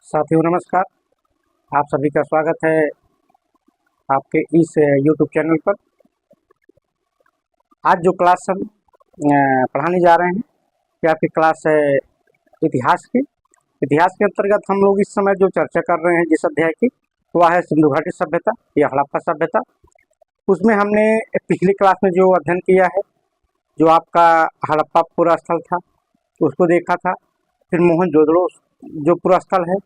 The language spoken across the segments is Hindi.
साथियों नमस्कार। आप सभी का स्वागत है आपके इस YouTube चैनल पर। आज जो क्लास हम पढ़ाने जा रहे हैं ये आपकी क्लास है इतिहास की। इतिहास के अंतर्गत हम लोग इस समय जो चर्चा कर रहे हैं जिस अध्याय की वह है सिंधु घाटी सभ्यता या हड़प्पा सभ्यता। उसमें हमने पिछली क्लास में जो अध्ययन किया है, जो आपका हड़प्पा पूरा स्थल था उसको देखा था। फिर मोहनजोदड़ो जो पूरा स्थल है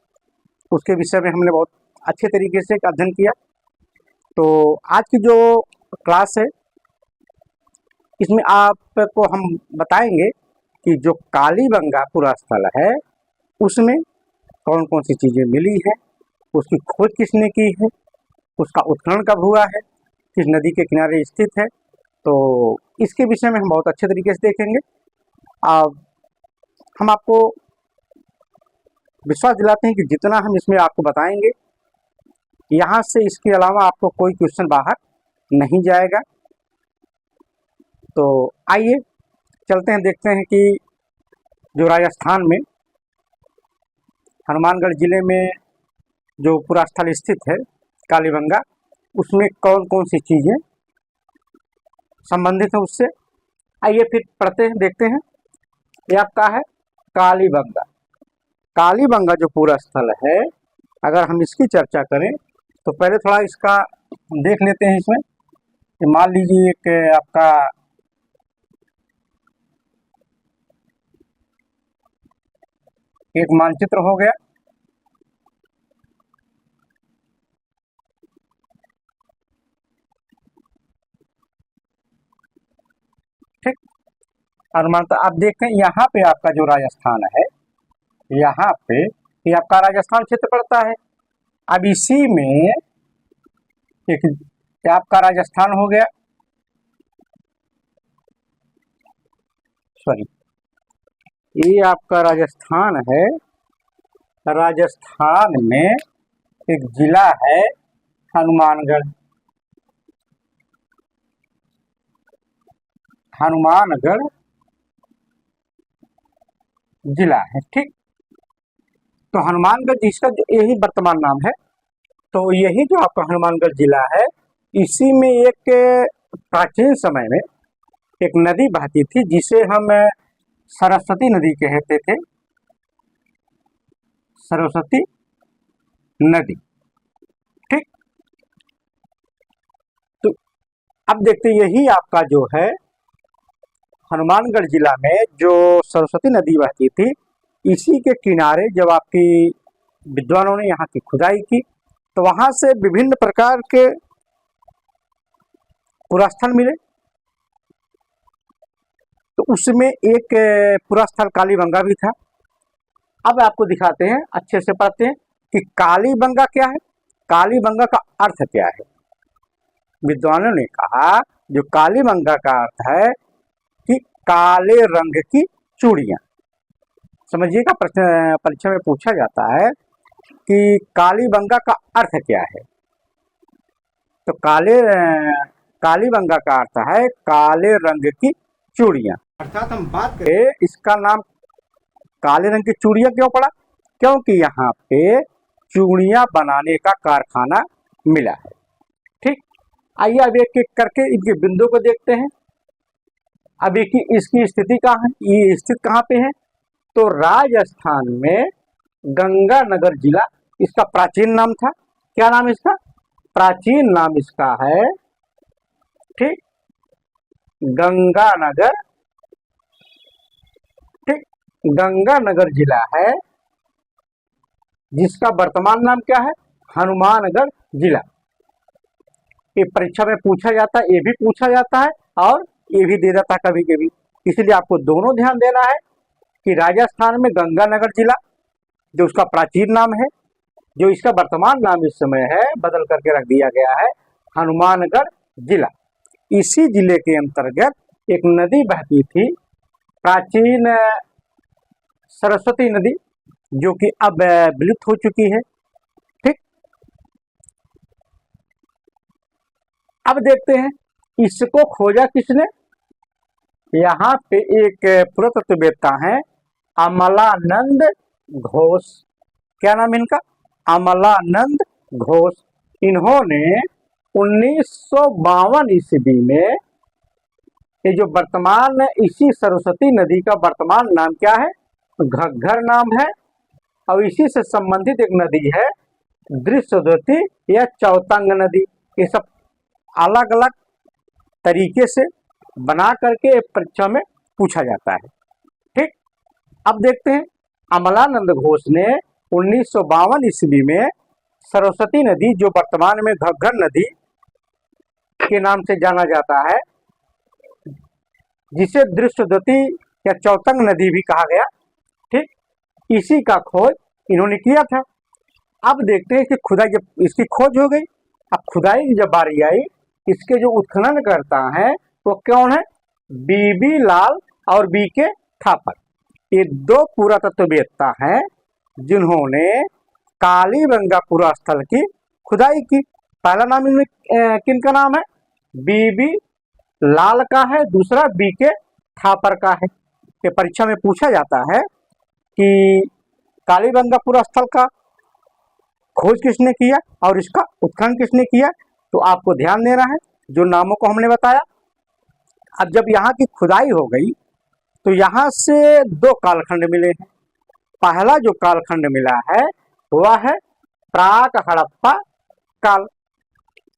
उसके विषय में हमने बहुत अच्छे तरीके से अध्ययन किया। तो आज की जो क्लास है इसमें आपको हम बताएंगे कि जो कालीबंगा पूरा स्थल है उसमें कौन कौन सी चीज़ें मिली है, उसकी खोज किसने की है, उसका उत्खनन कब हुआ है, किस नदी के किनारे स्थित है। तो इसके विषय में हम बहुत अच्छे तरीके से देखेंगे। अब हम आपको विश्वास दिलाते हैं कि जितना हम इसमें आपको बताएंगे यहाँ से इसके अलावा आपको कोई क्वेश्चन बाहर नहीं जाएगा। तो आइए चलते हैं, देखते हैं कि जो राजस्थान में हनुमानगढ़ जिले में जो पूरा स्थल स्थित है कालीबंगा, उसमें कौन कौन सी चीज़ें संबंधित है उससे। आइए फिर पढ़ते हैं, देखते हैं। ये आपका है कालीबंगा। कालीबंगा जो पूरा स्थल है, अगर हम इसकी चर्चा करें तो पहले थोड़ा इसका देख लेते हैं। इसमें मान लीजिए एक आपका एक मानचित्र हो गया। ठीक, अनुमान तो आप देखें यहाँ पे आपका जो राजस्थान है, यहाँ पे ये आपका राजस्थान क्षेत्र पड़ता है। अब इसी में एक आपका राजस्थान हो गया, सॉरी ये आपका राजस्थान है। राजस्थान में एक जिला है हनुमानगढ़। हनुमानगढ़ जिला है। ठीक, तो हनुमानगढ़ जिसका जो यही वर्तमान नाम है, तो यही जो आपका हनुमानगढ़ जिला है, इसी में एक प्राचीन समय में एक नदी बहती थी जिसे हम सरस्वती नदी कहते थे। सरस्वती नदी। ठीक, तो अब देखते यही आपका जो है हनुमानगढ़ जिला में जो सरस्वती नदी बहती थी, इसी के किनारे जब आपकी विद्वानों ने यहाँ की खुदाई की तो वहाँ से विभिन्न प्रकार के पुरास्थल मिले। तो उसमें एक पुरास्थल कालीबंगा भी था। अब आपको दिखाते हैं, अच्छे से पढ़ते हैं कि कालीबंगा क्या है, कालीबंगा का अर्थ क्या है। विद्वानों ने कहा जो कालीबंगा का अर्थ है कि काले रंग की चूड़ियां। समझिएगा, प्रश्न परीक्षा में पूछा जाता है कि कालीबंगा का अर्थ क्या है। तो कालीबंगा का अर्थ है काले रंग की चूड़ियां। अर्थात हम बात करें इसका नाम काले रंग की चूड़ियां क्यों पड़ा, क्योंकि यहाँ पे चूड़ियां बनाने का कारखाना मिला है। ठीक, आइए अब एक एक करके इनके बिंदु को देखते हैं। अब इसकी स्थिति कहाँ है, ये स्थित कहाँ पे है, तो राजस्थान में गंगानगर जिला इसका प्राचीन नाम था। क्या नाम इसका, प्राचीन नाम इसका है, ठीक, गंगानगर। ठीक, गंगानगर जिला है जिसका वर्तमान नाम क्या है, हनुमानगढ़ जिला। ये परीक्षा में पूछा जाता है, ये भी पूछा जाता है और ये भी दे देता है कभी कभी। इसलिए आपको दोनों ध्यान देना है कि राजस्थान में गंगानगर जिला जो उसका प्राचीन नाम है, जो इसका वर्तमान नाम इस समय है बदल करके रख दिया गया है हनुमानगढ़ जिला। इसी जिले के अंतर्गत एक नदी बहती थी, प्राचीन सरस्वती नदी, जो कि अब विलुप्त हो चुकी है। ठीक, अब देखते हैं इसको खोजा किसने। यहाँ पे एक पुरातत्ववेत्ता हैं अमलानंद घोष। क्या नाम है इनका? अमलानंद घोष। इन्होंने 1952 ईस्वी में, ये जो वर्तमान इसी सरस्वती नदी का वर्तमान नाम क्या है? घग्घर नाम है। और इसी से संबंधित एक नदी है दृश्यवती या चौतंग नदी। ये सब अलग अलग तरीके से बना करके परीक्षा में पूछा जाता है। ठीक, अब देखते हैं अमलानंद घोष ने 1952 ईस्वी में सरस्वती नदी, जो वर्तमान में घग्घर नदी के नाम से जाना जाता है, जिसे दृश्यवती या चौतंग नदी भी कहा गया, ठीक, इसी का खोज इन्होंने किया था। अब देखते हैं कि खुदाई, जब इसकी खोज हो गई, अब खुदाई की जब बारी आई, इसके जो उत्खनन करता है वो कौन है? बीबी लाल और बी के थापर। ये दो पुरातत्ववेत्ता हैं जिन्होंने कालीबंगा पुरास्थल की खुदाई की। पहला नाम इनमें किनका नाम है? बीबी लाल का है, दूसरा बी के थापर का है। ये परीक्षा में पूछा जाता है कि कालीबंगा पुरास्थल का खोज किसने किया और इसका उत्खनन किसने किया। तो आपको ध्यान देना है जो नामों को हमने बताया। अब जब यहाँ की खुदाई हो गई तो यहाँ से दो कालखंड मिले हैं। पहला जो कालखंड मिला है वह है प्राक हड़प्पा काल।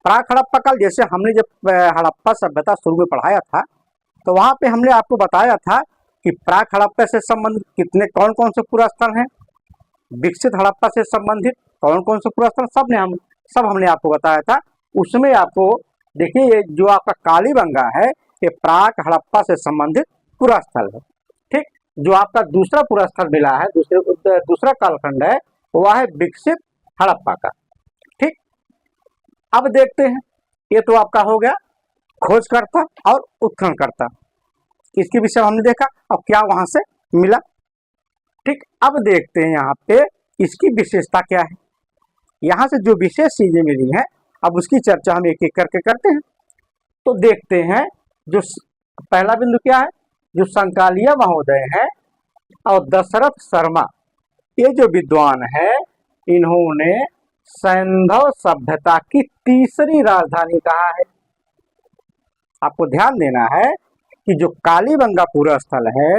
प्राक हड़प्पा काल, जैसे हमने जब हड़प्पा सभ्यता शुरू में पढ़ाया था तो वहाँ पे हमने आपको बताया था कि प्राक हड़प्पा से संबंधित कितने कौन कौन से पुरास्थल हैं, विकसित हड़प्पा से संबंधित कौन कौन से पुरास्थल, सब हमने आपको बताया था। उसमें आपको देखिए, ये जो आपका कालीबंगा है ये प्राक हड़प्पा से संबंधित पुरास्थल है। ठीक, जो आपका दूसरा पुरास्थल मिला है, दूसरा कालखंड है, वह है विकसित हड़प्पा का। ठीक, अब देखते हैं, ये तो आपका हो गया खोजकर्ता और उत्खननकर्ता, इसके विषय हमने देखा और क्या वहां से मिला। ठीक, अब देखते हैं यहाँ पे इसकी विशेषता क्या है। यहाँ से जो विशेष चीजें मिली हैं अब उसकी चर्चा हम एक एक करके करते हैं। तो देखते हैं, जो पहला बिंदु क्या है, जो संकालिया महोदय हैं और दशरथ शर्मा, ये जो विद्वान है, इन्होंने सैंधव सभ्यता की तीसरी राजधानी कहा है। आपको ध्यान देना है कि जो कालीबंगा पुरास्थल है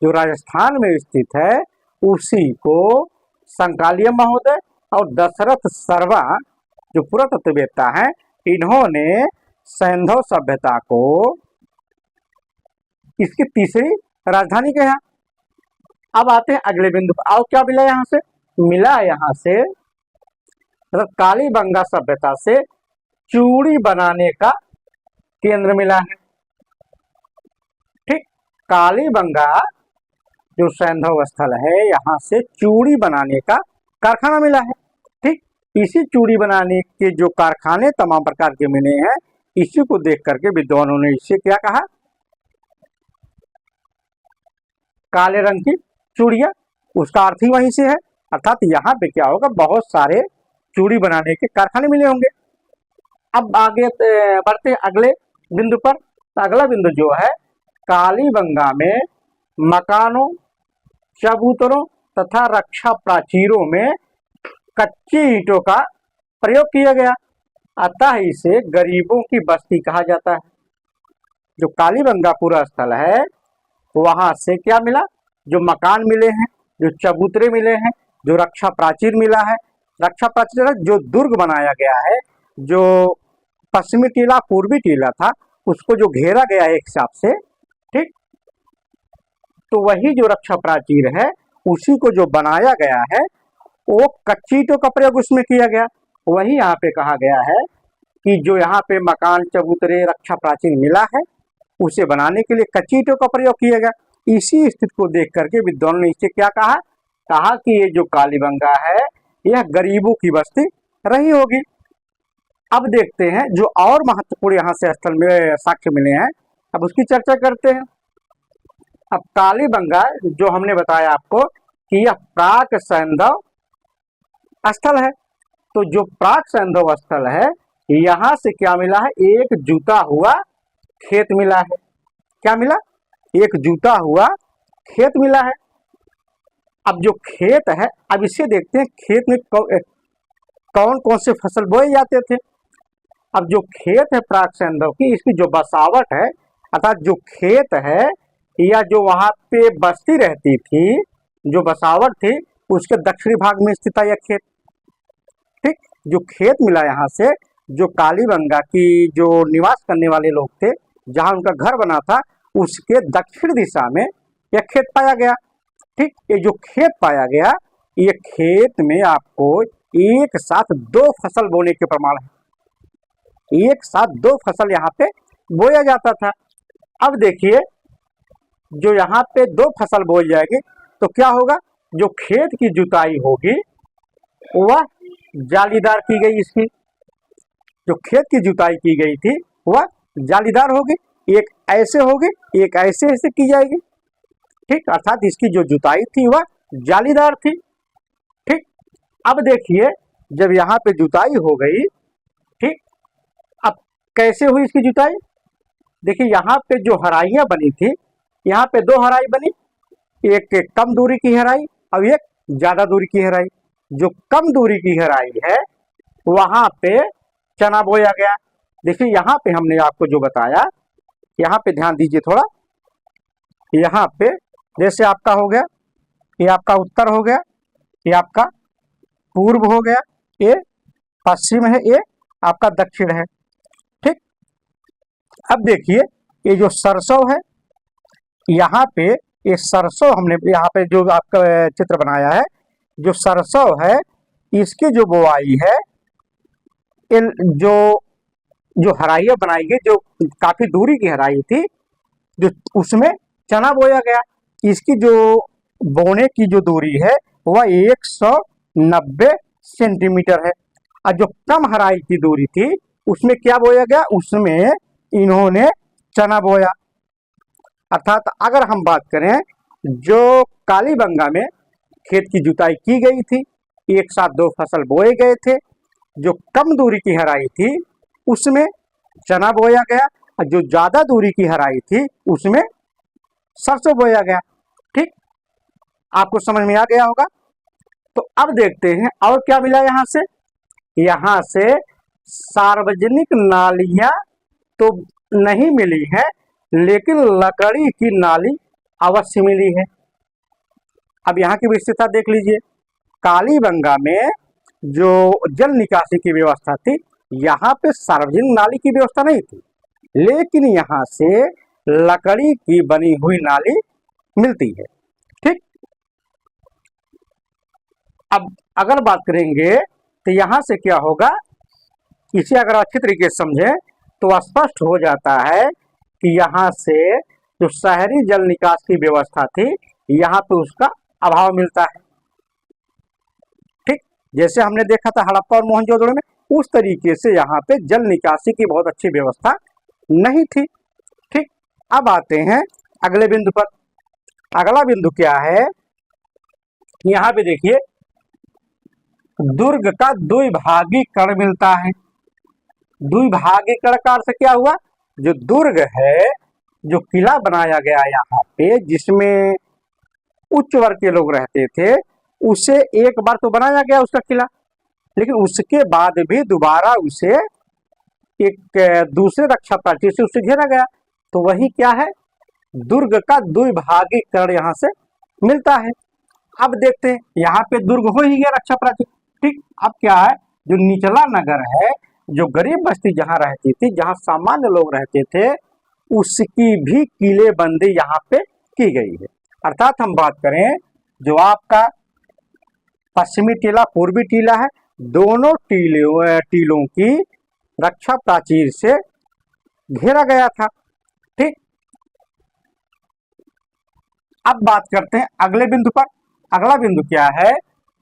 जो राजस्थान में स्थित है, उसी को संकालिया महोदय और दशरथ शर्मा जो पुरातत्ववेत्ता हैं, इन्होंने सैंधव सभ्यता को इसकी तीसरी राजधानी कहा। अब आते हैं अगले बिंदु पर। और क्या मिला यहाँ से? मिला यहाँ से कालीबंगा सभ्यता से चूड़ी बनाने का केंद्र मिला है। ठीक, कालीबंगा जो सैंधव स्थल है, यहाँ से चूड़ी बनाने का कारखाना मिला है। ठीक, इसी चूड़ी बनाने के जो कारखाने तमाम प्रकार के मिले हैं, इसी को देख करके विद्वानों ने इससे क्या कहा? काले रंग की चूड़ियां, उसका अर्थ ही वहीं से है। अर्थात यहाँ पे क्या होगा, बहुत सारे चूड़ी बनाने के कारखाने मिले होंगे। अब आगे बढ़ते हैं अगले बिंदु पर। तो अगला बिंदु जो है, कालीबंगा में मकानों, चबूतरों तथा रक्षा प्राचीरों में कच्ची ईंटों का प्रयोग किया गया, अतः इसे गरीबों की बस्ती कहा जाता है। जो कालीबंगा पूरा स्थल है वहां से क्या मिला? जो मकान मिले हैं, जो चबूतरे मिले हैं, जो रक्षा प्राचीर मिला है। रक्षा प्राचीर जो दुर्ग बनाया गया है, जो पश्चिमी टीला पूर्वी टीला था, उसको जो घेरा गया है एक हिसाब से। ठीक, तो वही जो रक्षा प्राचीर है उसी को जो बनाया गया है वो कच्ची ईंटों का प्रयोग उसमें किया गया। वही यहाँ पे कहा गया है कि जो यहाँ पे मकान, चबूतरे, रक्षा प्राचीर मिला है, उसे बनाने के लिए कच्ची ईंटों का प्रयोग किया गया। इसी स्थिति को देख करके विद्वानों ने इसे क्या कहा? कहा कि ये जो कालीबंगा है यह गरीबों की बस्ती रही होगी। अब देखते हैं जो और महत्वपूर्ण यहाँ से स्थल में साक्ष्य मिले हैं, अब उसकी चर्चा करते हैं। अब कालीबंगा जो हमने बताया आपको कि यह प्राक सैंधव स्थल है, तो जो प्राक सैंधव स्थल है यहाँ से क्या मिला है? एक जूता हुआ खेत मिला है। क्या मिला? एक जूता हुआ खेत मिला है। अब जो खेत है, अब इसे देखते हैं खेत में कौन कौन से फसल बोए जाते थे। अब जो खेत है प्राक सैंधव की, इसकी जो बसावट है, अर्थात जो खेत है या जो वहां पे बस्ती रहती थी, जो बसावट थी, उसके दक्षिणी भाग में स्थित है यह खेत। ठीक, जो खेत मिला यहाँ से, जो कालीबंगा की जो निवास करने वाले लोग थे, जहां उनका घर बना था, उसके दक्षिण दिशा में यह खेत पाया गया। ठीक, ये जो खेत पाया गया, ये खेत में आपको एक साथ दो फसल बोने के प्रमाण है। एक साथ दो फसल यहाँ पे बोया जाता था। अब देखिए, जो यहाँ पे दो फसल बोई जाएगी तो क्या होगा, जो खेत की जुताई होगी वह जालीदार की गई। इसकी जो खेत की जुताई की गई थी वह जालीदार होगी, एक ऐसे होगी, एक ऐसे ऐसे की जाएगी। ठीक, अर्थात इसकी जो जुताई थी वह जालीदार थी। ठीक, अब देखिए, जब यहाँ पे जुताई हो गई, ठीक, अब कैसे हुई इसकी जुताई। देखिए, यहाँ पे जो हराइयां बनी थी, यहाँ पे दो हराई बनी, एक कम दूरी की हराई और एक ज्यादा दूरी की हराई। जो कम दूरी की हराई है वहां पे चना बोया गया। देखिए, यहाँ पे हमने आपको जो बताया, यहाँ पे ध्यान दीजिए थोड़ा। यहाँ पे जैसे आपका हो गया, ये आपका उत्तर हो गया, ये आपका पूर्व हो गया, ये पश्चिम है, ये आपका दक्षिण है। ठीक, अब देखिए, ये जो सरसों है, यहाँ पे ये सरसों हमने यहाँ पे जो आपका चित्र बनाया है, जो सरसों है, इसकी जो बुआई है, जो जो हराइयाँ बनाई गई, जो काफी दूरी की हराई थी, जो उसमें चना बोया गया। इसकी जो बोने की जो दूरी है वह 190 सेंटीमीटर है। और जो कम हराई की दूरी थी उसमें क्या बोया गया, उसमें इन्होंने चना बोया। अर्थात अगर हम बात करें, जो कालीबंगा में खेत की जुताई की गई थी, एक साथ दो फसल बोए गए थे। जो कम दूरी की हराई थी उसमें चना बोया गया, और जो ज्यादा दूरी की हराई थी उसमें सरसों बोया गया। ठीक, आपको समझ में आ गया होगा। तो अब देखते हैं और क्या मिला यहाँ से। यहाँ से सार्वजनिक नालियां तो नहीं मिली है, लेकिन लकड़ी की नाली अवश्य मिली है। अब यहाँ की विस्तृतता देख लीजिए। कालीबंगा में जो जल निकासी की व्यवस्था थी, यहाँ पे सार्वजनिक नाली की व्यवस्था नहीं थी, लेकिन यहाँ से लकड़ी की बनी हुई नाली मिलती है। ठीक, अब अगर बात करेंगे तो यहाँ से क्या होगा, इसे अगर अच्छी तरीके से समझें तो स्पष्ट हो जाता है कि यहाँ से जो शहरी जल निकास की व्यवस्था थी, यहाँ पे उसका अभाव मिलता है। ठीक, जैसे हमने देखा था हड़प्पा और मोहनजोदड़ो में, उस तरीके से यहाँ पे जल निकासी की बहुत अच्छी व्यवस्था नहीं थी। ठीक, अब आते हैं अगले बिंदु पर। अगला बिंदु क्या है, यहाँ पे देखिए, दुर्ग का द्विभागीकरण मिलता है। द्विभागीकरण का अर्थ क्या हुआ, जो दुर्ग है, जो किला बनाया गया यहाँ पे, जिसमें उच्च वर्ग के लोग रहते थे, उसे एक बार तो बनाया गया उसका किला, लेकिन उसके बाद भी दोबारा उसे एक दूसरे रक्षा प्राचीर से उसे घेरा गया। तो वही क्या है, दुर्ग का द्विभागीकरण यहाँ से मिलता है। अब देखते हैं, यहाँ पे दुर्ग हो ही गया रक्षा प्राचीर। ठीक, अब क्या है, जो निचला नगर है, जो गरीब बस्ती जहाँ रहती थी, जहाँ सामान्य लोग रहते थे, उसकी भी किलेबंदी यहाँ पे की गई है। अर्थात हम बात करें, जो आपका पश्चिमी टीला, पूर्वी टीला है, दोनों टीलों की रक्षा प्राचीर से घेरा गया था। ठीक, अब बात करते हैं अगले बिंदु पर। अगला बिंदु क्या है,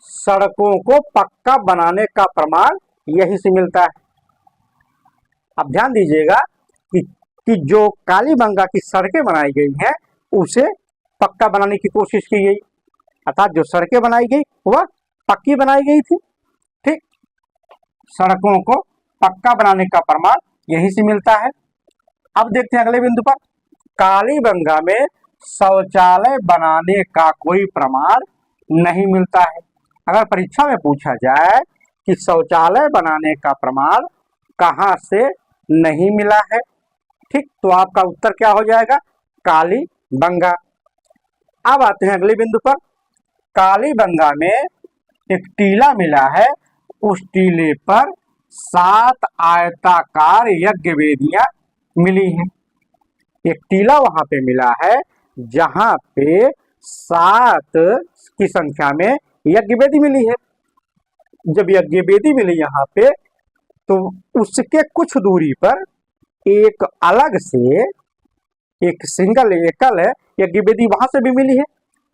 सड़कों को पक्का बनाने का प्रमाण यही से मिलता है। अब ध्यान दीजिएगा कि जो कालीबंगा की सड़कें बनाई गई हैं, उसे पक्का बनाने की कोशिश की गई। अर्थात जो सड़कें बनाई गई वह पक्की बनाई गई थी। ठीक, सड़कों को पक्का बनाने का प्रमाण यहीं से मिलता है। अब देखते हैं अगले बिंदु पर, कालीबंगा में शौचालय बनाने का कोई प्रमाण नहीं मिलता है। अगर परीक्षा में पूछा जाए कि शौचालय बनाने का प्रमाण कहाँ से नहीं मिला है, ठीक, तो आपका उत्तर क्या हो जाएगा? कालीबंगा। अब आते हैं अगले बिंदु पर। कालीबंगा में एक टीला मिला है, उस टीले पर 7 आयताकार यज्ञ वेदियां मिली हैं। एक टीला वहां पे मिला है जहां पे 7 की संख्या में यज्ञ वेदी मिली है। जब यज्ञ वेदी मिली यहाँ पे, तो उसके कुछ दूरी पर एक अलग से एक सिंगल एकल यज्ञ वेदी वहां से भी मिली है।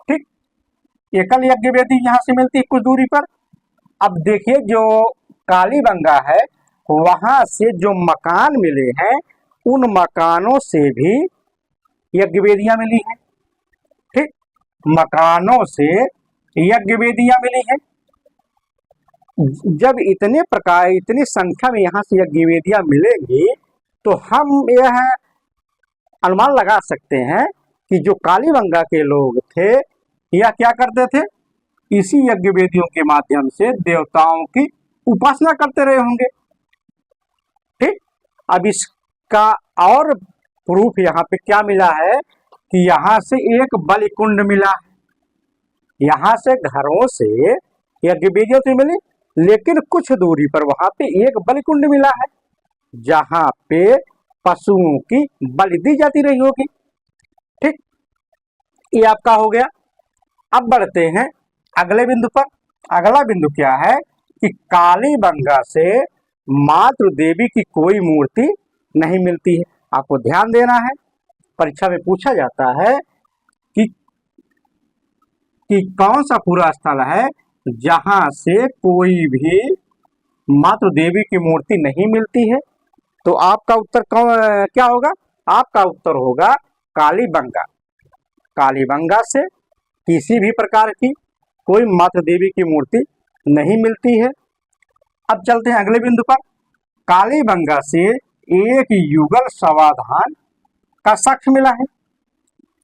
ठीक, एकल यज्ञ वेदी यहाँ से मिलती है कुछ दूरी पर। अब देखिए, जो कालीबंगा है वहां से जो मकान मिले हैं, उन मकानों से भी यज्ञ वेदियां मिली हैं। ठीक, मकानों से यज्ञ वेदियां मिली हैं। जब इतनी संख्या में यहाँ से यज्ञ वेदियां मिलेंगी, तो हम यह अनुमान लगा सकते हैं कि जो कालीबंगा के लोग थे, यह क्या करते थे? इसी यज्ञ वेदियों के माध्यम से देवताओं की उपासना करते रहे होंगे। ठीक, अब इसका और प्रूफ यहाँ पे क्या मिला है कि यहाँ से एक बलि कुंड मिला है। यहाँ से घरों से यज्ञ वेदियों से मिली, लेकिन कुछ दूरी पर वहां पे एक बलि कुंड मिला है जहां पे पशुओं की बलि दी जाती रही होगी। ठीक, ये आपका हो गया। अब बढ़ते हैं अगले बिंदु पर। अगला बिंदु क्या है कि कालीबंगा से मातृ देवी की कोई मूर्ति नहीं मिलती है। आपको ध्यान देना है, परीक्षा में पूछा जाता है कि कौन सा पूरा स्थल है जहां से कोई भी मातृ देवी की मूर्ति नहीं मिलती है। तो आपका उत्तर क्या होगा? आपका उत्तर होगा कालीबंगा। कालीबंगा से किसी भी प्रकार की कोई मातृ देवी की मूर्ति नहीं मिलती है। अब चलते हैं अगले बिंदु पर। कालीबंगा से एक युगल समाधान का साक्ष्य मिला है।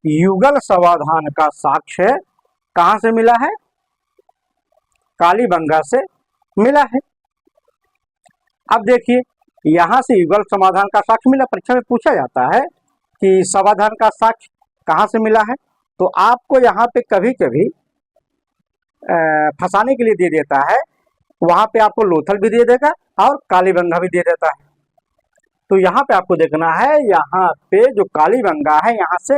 युगल समाधान का साक्ष्य कहां से मिला है? कालीबंगा से मिला है। अब देखिए, यहां से युगल समाधान का साक्ष्य मिला। परीक्षा में पूछा जाता है कि समाधान का साक्ष्य कहां से मिला है, तो आपको यहाँ पे कभी कभी फंसाने के लिए दे देता है। वहां पे आपको लोथल भी दे देगा और कालीबंगा भी दे देता है। तो यहाँ पे आपको देखना है, यहाँ पे जो कालीबंगा है यहाँ से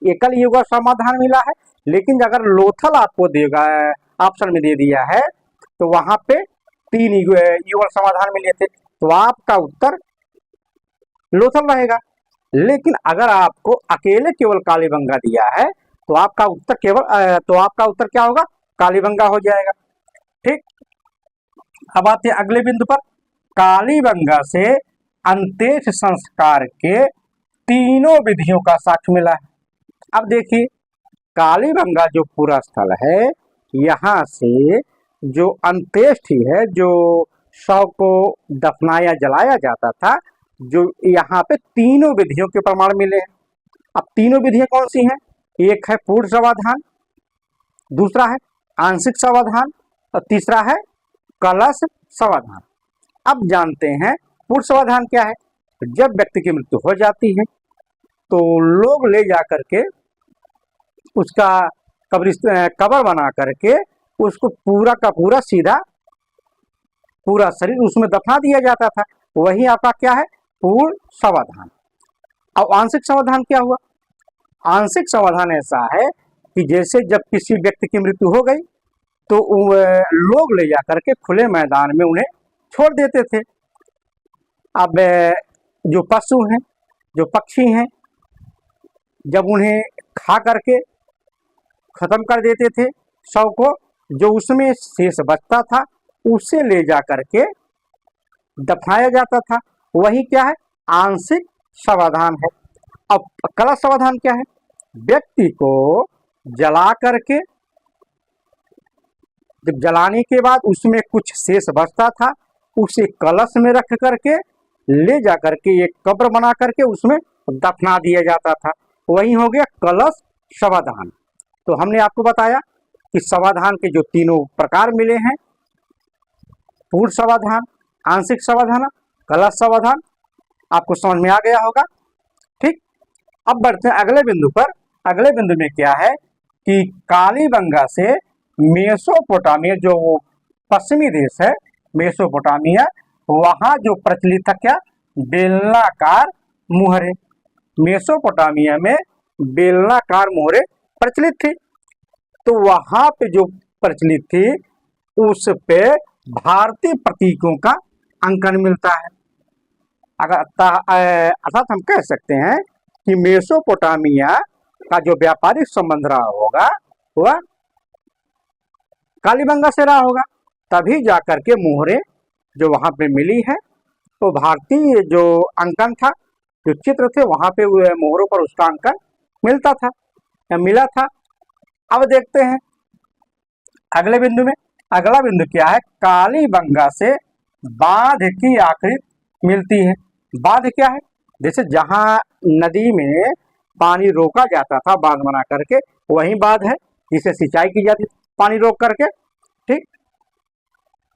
एकल युगल समाधान मिला है, लेकिन अगर लोथल आपको देगा ऑप्शन में दे दिया है, तो वहां पे 3 युगल समाधान मिले थे, तो आपका उत्तर लोथल रहेगा। लेकिन अगर आपको अकेले केवल कालीबंगा दिया है, तो आपका उत्तर क्या होगा? कालीबंगा हो जाएगा। ठीक, अब आते हैं अगले बिंदु पर। कालीबंगा से अंत्येष्टि संस्कार के तीनों विधियों का साक्ष्य मिला है। अब देखिए, कालीबंगा जो पूरा स्थल है, यहाँ से जो अंत्येष्टि है, जो शव को दफनाया जलाया जाता था, जो यहाँ पे तीनों विधियों के प्रमाण मिले हैं। अब तीनों विधियां कौन सी हैं? एक है पूर्ण समाधान, दूसरा है आंशिक समाधान और तीसरा है कलश समाधान। अब जानते हैं पूर्ण समाधान क्या है। जब व्यक्ति की मृत्यु हो जाती है, तो लोग ले जा करके उसका कब्र बना करके उसको पूरा का पूरा सीधा पूरा शरीर उसमें दफना दिया जाता था। वही आपका क्या है? पूर्ण समाधान। अब आंशिक समाधान क्या हुआ? आंशिक समाधान ऐसा है कि जैसे जब किसी व्यक्ति की मृत्यु हो गई, तो लोग ले जा करके खुले मैदान में उन्हें छोड़ देते थे। अब जो पशु हैं, जो पक्षी हैं, जब उन्हें खा करके खत्म कर देते थे शव को, जो उसमें शेष बचता था उसे ले जा करके दफनाया जाता था। वही क्या है? आंशिक समाधान है। अब कलश समाधान क्या है? व्यक्ति को जला करके, जब जलाने के बाद उसमें कुछ शेष बचता था, उसे कलश में रख करके ले जा करके एक कब्र बना करके उसमें दफना दिया जाता था। वही हो गया कलश समाधान। तो हमने आपको बताया कि समाधान के जो तीनों प्रकार मिले हैं, पूर्ण समाधान, आंशिक समाधान, गलत समाधान, आपको समझ में आ गया होगा। ठीक, अब बढ़ते हैं अगले बिंदु पर। अगले बिंदु में क्या है कि कालीबंगा से मेसोपोटामिया, जो पश्चिमी देश है मेसोपोटामिया, वहां जो प्रचलित था क्या, बेलनाकार मुहरे। मेसोपोटामिया में बेलनाकार मुहरे प्रचलित थी, तो वहां पे जो प्रचलित थी उस पे भारतीय प्रतीकों का अंकन मिलता है। अर्थात हम कह सकते हैं कि मेसोपोटामिया का जो व्यापारिक संबंध रहा होगा वह कालीबंगा से रहा होगा, तभी जाकर के मोहरे जो वहां पे मिली है तो भारतीय जो अंकन था, जो चित्र थे वहां पे मोहरों पर उसका अंकन मिलता था या मिला था। अब देखते हैं अगले बिंदु में। अगला बिंदु क्या है, कालीबंगा से बांध की आकृति मिलती है। बांध क्या है, जैसे जहां नदी में पानी रोका जाता था बांध बना करके, वही बांध है जिसे सिंचाई की जाती थी पानी रोक करके। ठीक,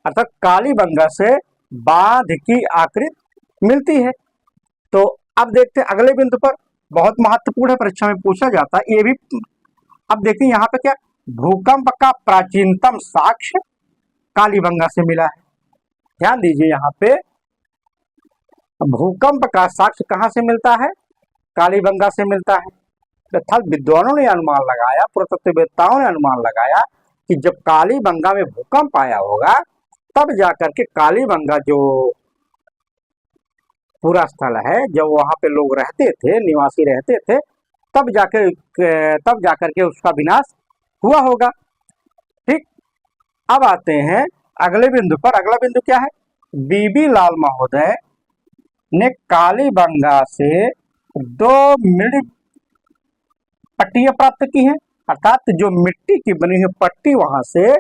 अर्थात कालीबंगा से बांध की आकृति मिलती है। तो अब देखते हैं अगले बिंदु पर, बहुत महत्वपूर्ण है, परीक्षा में पूछा जाता है ये भी। अब देखते हैं यहाँ पे क्या, भूकंप का प्राचीनतम साक्ष्य कालीबंगा से मिला है। ध्यान दीजिए, यहाँ पे भूकंप का साक्ष्य कहाँ से मिलता है, कालीबंगा से मिलता है। तथा विद्वानों ने अनुमान लगाया, पुरातत्ववेत्ताओं ने अनुमान लगाया कि जब कालीबंगा में भूकंप आया होगा तब जाकर के कालीबंगा जो पूरा स्थल है, जब वहां पे लोग रहते थे, निवासी रहते थे, तब जाकर के उसका विनाश हुआ होगा। ठीक, अब आते हैं अगले बिंदु पर। अगला बिंदु क्या है, बीबी लाल महोदय ने कालीबंगा से 2 मिड पट्टियां प्राप्त की हैं, अर्थात जो मिट्टी की बनी हुई पट्टी वहां से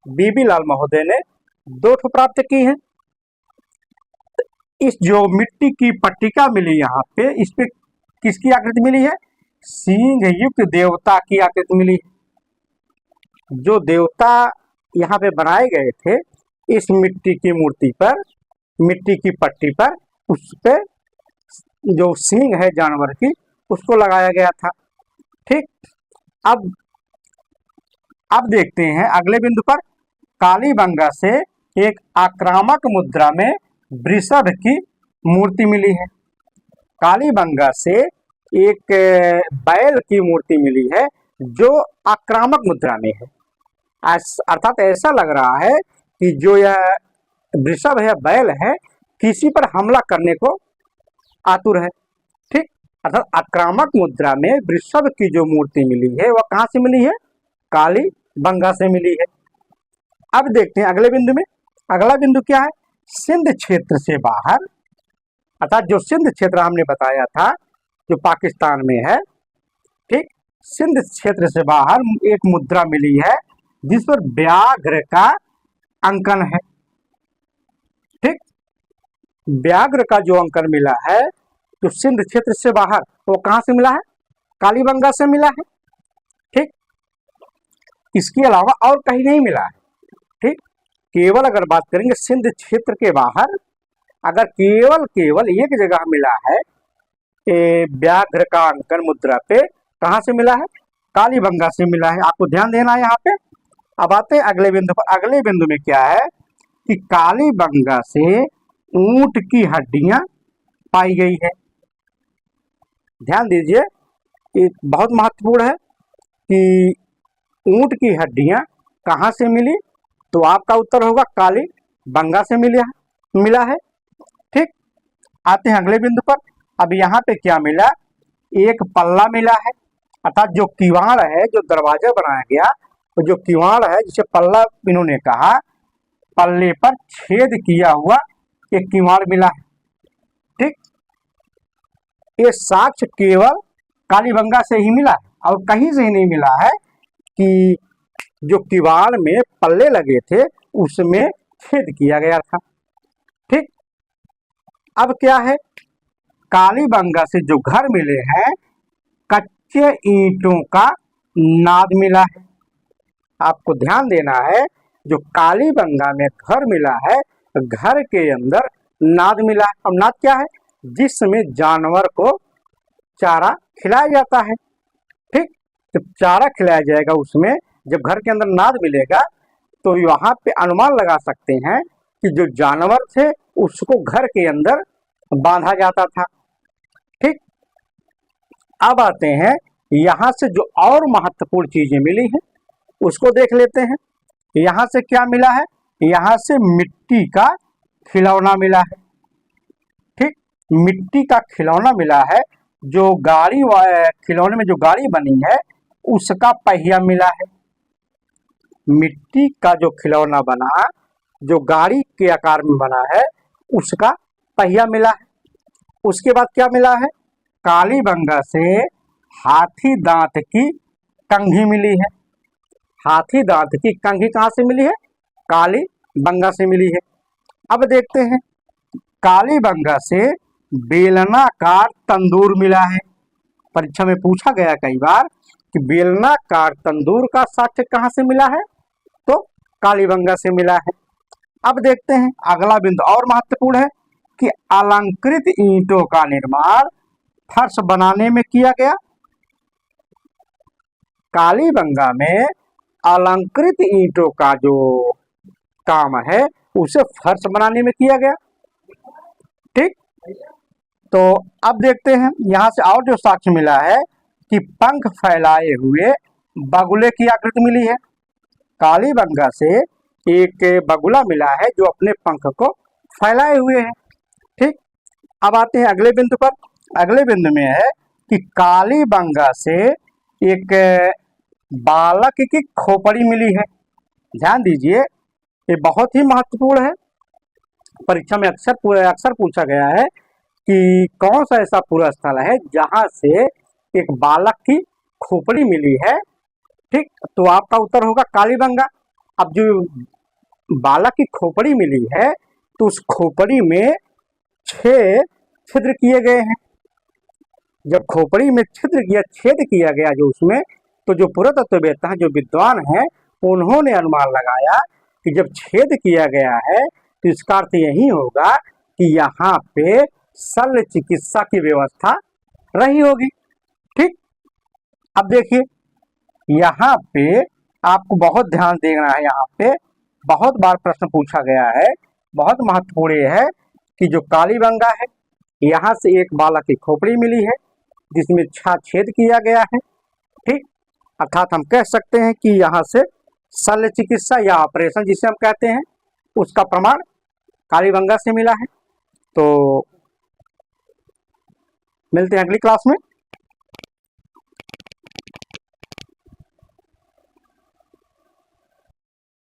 बीबी लाल महोदय ने 2 प्राप्त की हैं। इस जो मिट्टी की पट्टिका मिली यहाँ पे, इस पे किसकी आकृति मिली है, सिंह युक्त देवता की आकृति मिली है। जो देवता यहाँ पे बनाए गए थे इस मिट्टी की मूर्ति पर, मिट्टी की पट्टी पर, उस पे जो सींग है जानवर की उसको लगाया गया था। ठीक, अब देखते हैं अगले बिंदु पर। कालीबंगा से एक आक्रामक मुद्रा में वृषभ की मूर्ति मिली है। कालीबंगा से एक बैल की मूर्ति मिली है जो आक्रामक मुद्रा में है। अर्थात ऐसा लग रहा है कि जो यह वृषभ है, बैल है, किसी पर हमला करने को आतुर है। ठीक, अर्थात आक्रामक मुद्रा में वृषभ की जो मूर्ति मिली है वह कहाँ से मिली है, कालीबंगा से मिली है। अब देखते हैं अगले बिंदु में। अगला बिंदु क्या है, सिंध क्षेत्र से बाहर, अर्थात जो सिंध क्षेत्र हमने बताया था जो पाकिस्तान में है, ठीक, सिंध क्षेत्र से बाहर एक मुद्रा मिली है जिस पर व्याघ्र का अंकन है। ठीक, व्याघ्र का जो अंकन मिला है तो सिंध क्षेत्र से बाहर, वो कहां से मिला है, कालीबंगा से मिला है। ठीक, इसके अलावा और कहीं नहीं मिला है। ठीक, केवल अगर बात करेंगे सिंध क्षेत्र के बाहर, अगर केवल एक जगह मिला है व्याघ्र का अंकन मुद्रा पे, कहां से मिला है, कालीबंगा से मिला है। आपको ध्यान देना है यहाँ पे। अब आते हैं अगले बिंदु पर। अगले बिंदु में क्या है कि कालीबंगा से ऊंट की हड्डियां पाई गई है। ध्यान दीजिए, ये बहुत महत्वपूर्ण है कि ऊंट की हड्डियां कहां से मिली, तो आपका उत्तर होगा कालीबंगा से मिला है। ठीक, आते हैं अगले बिंदु पर। अब यहाँ पे क्या मिला, एक पल्ला मिला है, अर्थात जो किवाड़ है, जो दरवाजा बनाया गया, तो जो किवाड़ है जिसे पल्ला इन्होंने कहा, पल्ले पर छेद किया हुआ एक किवाड़ मिला है। ठीक, ये साक्ष्य केवल कालीबंगा से ही मिला है और कहीं से ही नहीं मिला है कि जो किवाड़ में पल्ले लगे थे उसमें छेद किया गया था। ठीक, अब क्या है, कालीबंगा से जो घर मिले हैं, कच्चे ईंटों का नाद मिला है। आपको ध्यान देना है, जो कालीबंगा में घर मिला है, घर के अंदर नाद मिला है। अब नाद क्या है? जिसमें जानवर को चारा खिलाया जाता है। ठीक, जब चारा खिलाया जाएगा उसमें, जब घर के अंदर नाद मिलेगा तो वहां पे अनुमान लगा सकते हैं कि जो जानवर थे उसको घर के अंदर बांधा जाता था। ठीक, अब आते हैं यहाँ से जो और महत्वपूर्ण चीजें मिली हैं उसको देख लेते हैं। यहाँ से क्या मिला है? यहाँ से मिट्टी का खिलौना मिला है। ठीक, मिट्टी का खिलौना मिला है। जो गाड़ी खिलौने में जो गाड़ी बनी है उसका पहिया मिला है। मिट्टी का जो खिलौना बना, जो गाड़ी के आकार में बना है, उसका पहिया मिला है। उसके बाद क्या मिला है? कालीबंगा से हाथी दांत की कंघी मिली है। हाथी दांत की कंघी कहाँ से मिली है? कालीबंगा से मिली है। अब देखते हैं, कालीबंगा से बेलनाकार तंदूर मिला है। परीक्षा में पूछा गया कई बार कि बेलनाकार तंदूर का साक्ष्य कहाँ से मिला है? तो कालीबंगा से मिला है। अब देखते हैं अगला बिंदु और महत्वपूर्ण है कि अलंकृत ईंटों का निर्माण फर्श बनाने में किया गया। कालीबंगा में अलंकृत ईंटों का जो काम है उसे फर्श बनाने में किया गया। ठीक, तो अब देखते हैं यहाँ से और जो साक्ष्य मिला है कि पंख फैलाए हुए बगुले की आकृति मिली है। कालीबंगा से एक बगुला मिला है जो अपने पंख को फैलाए हुए है। ठीक, अब आते हैं अगले बिंदु पर। अगले बिंदु में है कि कालीबंगा से एक बालक की खोपड़ी मिली है। ध्यान दीजिए, ये बहुत ही महत्वपूर्ण है। परीक्षा में अक्सर पूछा गया है कि कौन सा ऐसा पूरा स्थल है जहां से एक बालक की खोपड़ी मिली है। ठीक, तो आपका उत्तर होगा कालीबंगा। अब जो बालक की खोपड़ी मिली है तो उस खोपड़ी में 6 छिद्र किए गए हैं। जब खोपड़ी में छेद किया गया जो उसमें, तो जो पुरातत्ववेत्ता जो विद्वान हैं उन्होंने अनुमान लगाया कि जब छेद किया गया है तो इसका अर्थ यही होगा कि यहाँ पे शल्य चिकित्सा की व्यवस्था रही होगी। ठीक, अब देखिए यहाँ पे आपको बहुत ध्यान देना है। यहाँ पे बहुत बार प्रश्न पूछा गया है, बहुत महत्वपूर्ण ये है कि जो कालीबंगा है यहाँ से एक बालक की खोपड़ी मिली है जिसमें 6 छेद किया गया है। ठीक, अर्थात हम कह सकते हैं कि यहाँ से शल्य चिकित्सा या ऑपरेशन जिसे हम कहते हैं उसका प्रमाण कालीबंगा से मिला है। तो मिलते हैं अगली क्लास में।